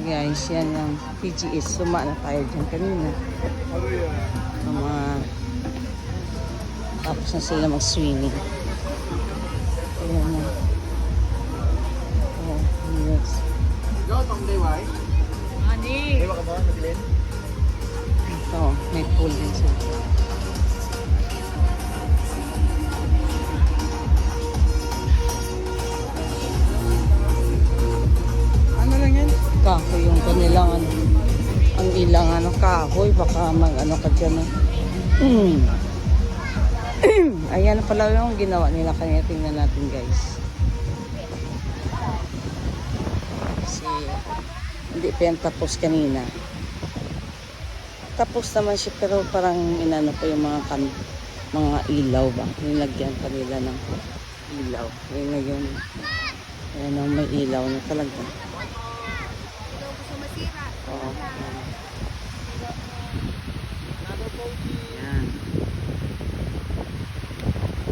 guys, yan yung PGS. Suma na tayo dyan kanina. Tapos na sila mag-swimming. Ayan na. Oh, yes. Ito, may pool din sila. Ano lang yan? Kahoy yung kanilang ano. Ang ilang ano, kahoy. Baka mag-ano ka dyan. Ayan pala yung ginawa nila kanina. Tingnan natin guys. Kasi hindi pa yan tapos kanina. Tapos naman siya pero parang inano pa yung mga ilaw ba. Nilagyan pa nila ng ilaw. Yun na yung may ilaw na talaga. Oo.